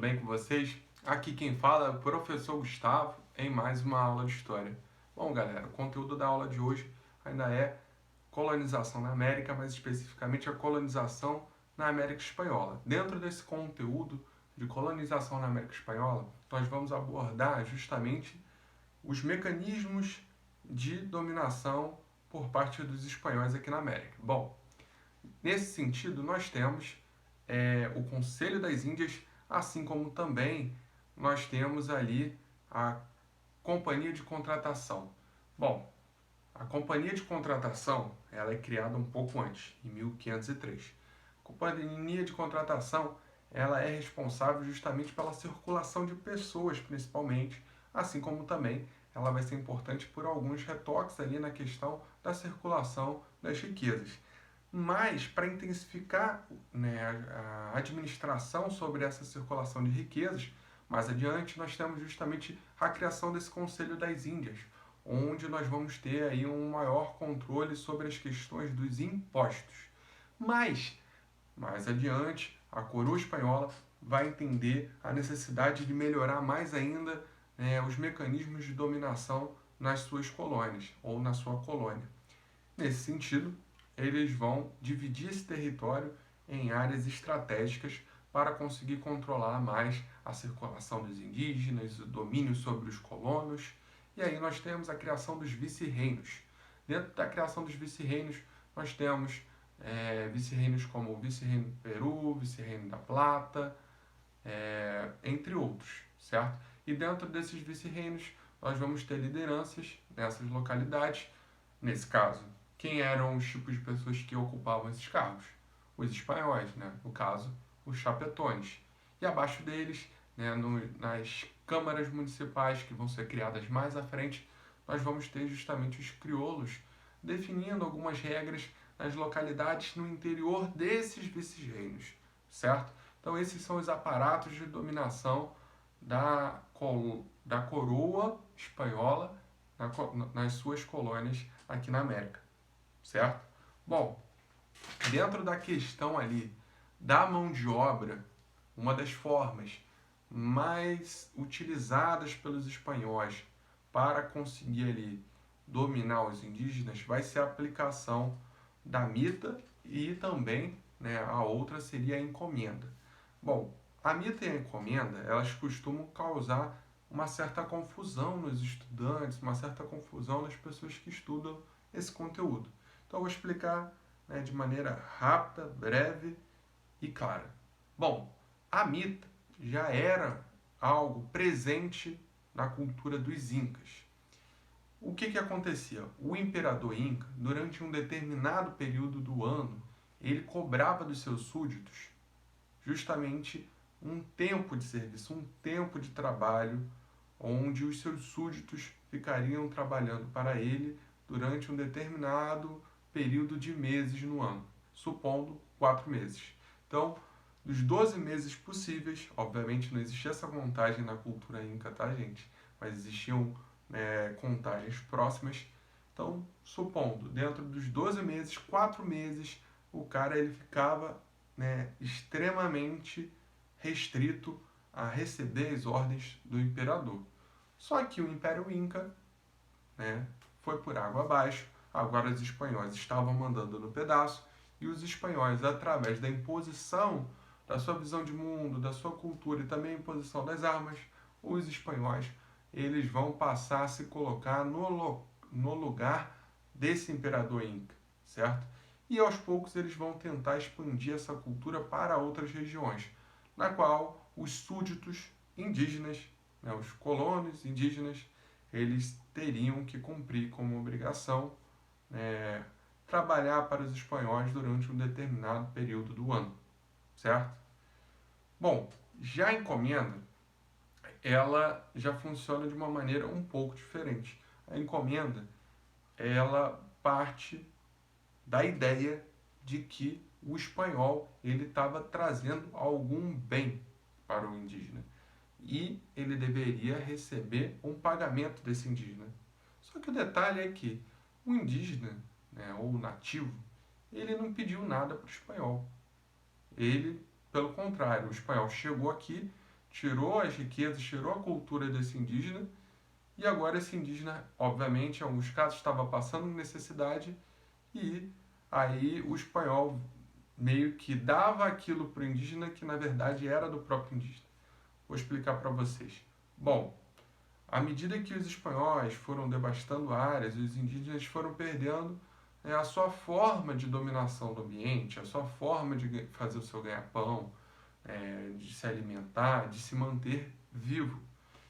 bem com vocês? Aqui quem fala é o professor Gustavo em mais uma aula de História. Bom, galera, o conteúdo da aula de hoje ainda é colonização na América, mais especificamente a colonização na América Espanhola. Dentro desse conteúdo de colonização na América Espanhola, nós vamos abordar justamente os mecanismos de dominação por parte dos espanhóis aqui na América. Bom, nesse sentido, nós temos o Conselho das Índias, assim como também nós temos ali a Companhia de Contratação. Bom, a Companhia de Contratação ela é criada um pouco antes, em 1503. A Companhia de Contratação ela é responsável justamente pela circulação de pessoas, principalmente, assim como também ela vai ser importante por alguns retoques ali na questão da circulação das riquezas. Mas, para intensificar, né, a administração sobre essa circulação de riquezas, mais adiante nós temos justamente a criação desse Conselho das Índias, onde nós vamos ter aí um maior controle sobre as questões dos impostos. Mas, mais adiante, a coroa espanhola vai entender a necessidade de melhorar mais ainda, né, os mecanismos de dominação nas suas colônias, ou na sua colônia. Nesse sentido, eles vão dividir esse território em áreas estratégicas para conseguir controlar mais a circulação dos indígenas, o domínio sobre os colonos. E aí nós temos a criação dos vice-reinos. Dentro da criação dos vice-reinos, nós temos vice-reinos como o vice-reino do Peru, vice-reino da Plata, entre outros, certo? E dentro desses vice-reinos, nós vamos ter lideranças nessas localidades. Nesse caso, quem eram os tipos de pessoas que ocupavam esses cargos? Os espanhóis, né? No caso, os chapetones. E abaixo deles, né, nas câmaras municipais que vão ser criadas mais à frente, nós vamos ter justamente os crioulos definindo algumas regras nas localidades no interior desses vice-reinos, certo? Então esses são os aparatos de dominação da coroa espanhola nas suas colônias aqui na América, certo? Bom, dentro da questão ali da mão de obra, uma das formas mais utilizadas pelos espanhóis para conseguir ali dominar os indígenas vai ser a aplicação da mita e também, né, a outra seria a encomenda. Bom, a mita e a encomenda, elas costumam causar uma certa confusão nos estudantes, uma certa confusão nas pessoas que estudam esse conteúdo. Então, eu vou explicar, né, de maneira rápida, breve e clara. Bom, a mita já era algo presente na cultura dos incas. O que acontecia? O imperador inca, durante um determinado período do ano, ele cobrava dos seus súditos justamente um tempo de serviço, um tempo de trabalho, onde os seus súditos ficariam trabalhando para ele durante um determinado período de meses no ano, supondo 4 meses. Então, dos 12 meses possíveis, obviamente não existia essa contagem na cultura inca, tá, gente? Mas existiam contagens próximas. Então, supondo, dentro dos 12 meses, 4 meses, o cara ele ficava, né, extremamente restrito a receber as ordens do imperador. Só que o Império Inca, né, foi por água abaixo, agora os espanhóis estavam mandando no pedaço, e os espanhóis, através da imposição da sua visão de mundo, da sua cultura e também a imposição das armas, os espanhóis eles vão passar a se colocar no lugar desse imperador Inca, certo? E aos poucos eles vão tentar expandir essa cultura para outras regiões, na qual os súditos indígenas, né, os colonos indígenas, eles teriam que cumprir como obrigação trabalhar para os espanhóis durante um determinado período do ano, certo? Bom, já a encomenda, ela já funciona de uma maneira um pouco diferente. A encomenda, ela parte da ideia de que o espanhol ele estava trazendo algum bem para o indígena e ele deveria receber um pagamento desse indígena. Só que o detalhe é que o indígena, né, ou o nativo, ele não pediu nada para o espanhol. Ele, pelo contrário, o espanhol chegou aqui, tirou as riquezas, tirou a cultura desse indígena, e agora esse indígena, obviamente, em alguns casos, estava passando necessidade, e aí o espanhol meio que dava aquilo para o indígena que na verdade era do próprio indígena. Vou explicar para vocês. Bom, à medida que os espanhóis foram devastando áreas, os indígenas foram perdendo a sua forma de dominação do ambiente, a sua forma de fazer o seu ganha-pão, de se alimentar, de se manter vivo.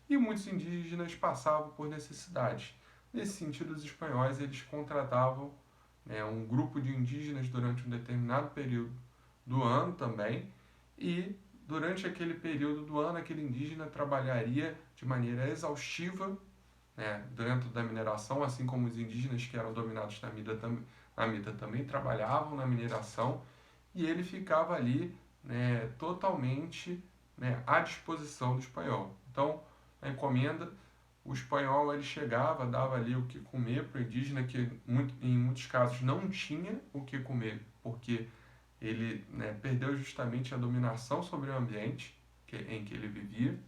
E muitos indígenas passavam por necessidades. Nesse sentido, os espanhóis eles contratavam um grupo de indígenas durante um determinado período do ano também, e durante aquele período do ano, aquele indígena trabalharia de maneira exaustiva dentro da mineração, assim como os indígenas que eram dominados na Mita também trabalhavam na mineração, e ele ficava ali totalmente à disposição do espanhol. Então, a encomenda, o espanhol ele chegava, dava ali o que comer para o indígena, que em muitos casos não tinha o que comer, porque ele perdeu justamente a dominação sobre o ambiente em que ele vivia.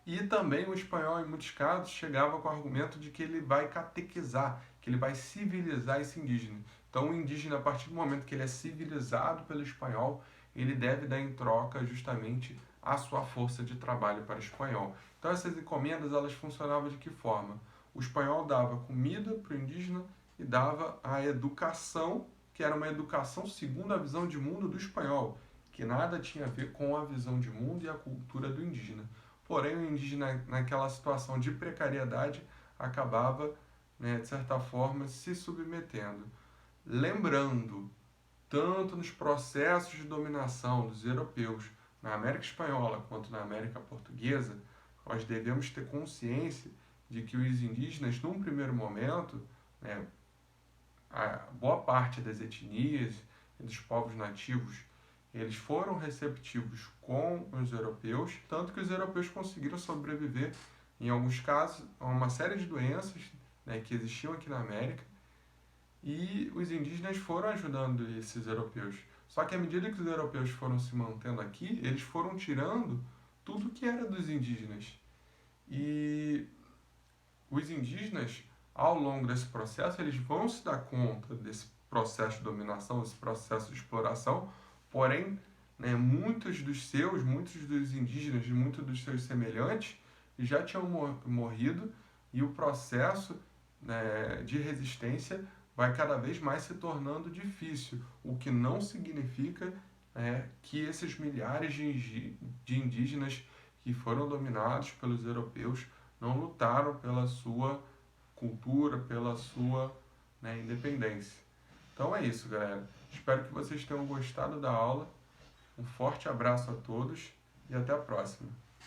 E também o espanhol, em muitos casos, chegava com o argumento de que ele vai catequizar, que ele vai civilizar esse indígena. Então, o indígena, a partir do momento que ele é civilizado pelo espanhol, ele deve dar em troca justamente a sua força de trabalho para o espanhol. Então, essas encomendas, elas funcionavam de que forma? O espanhol dava comida para o indígena e dava a educação, que era uma educação segundo a visão de mundo do espanhol, que nada tinha a ver com a visão de mundo e a cultura do indígena. Porém, o indígena, naquela situação de precariedade, acabava, de certa forma, se submetendo. Lembrando, tanto nos processos de dominação dos europeus na América Espanhola quanto na América Portuguesa, nós devemos ter consciência de que os indígenas, num primeiro momento, a boa parte das etnias e dos povos nativos, eles foram receptivos com os europeus, tanto que os europeus conseguiram sobreviver, em alguns casos, a uma série de doenças que existiam aqui na América, e os indígenas foram ajudando esses europeus. Só que à medida que os europeus foram se mantendo aqui, eles foram tirando tudo que era dos indígenas. E os indígenas, ao longo desse processo, eles vão se dar conta desse processo de dominação, desse processo de exploração, porém, muitos dos indígenas, muitos dos seus semelhantes, já tinham morrido, e o processo de resistência vai cada vez mais se tornando difícil, o que não significa que esses milhares de indígenas que foram dominados pelos europeus não lutaram pela sua cultura, pela sua independência. Então é isso, galera. Espero que vocês tenham gostado da aula. Um forte abraço a todos e até a próxima.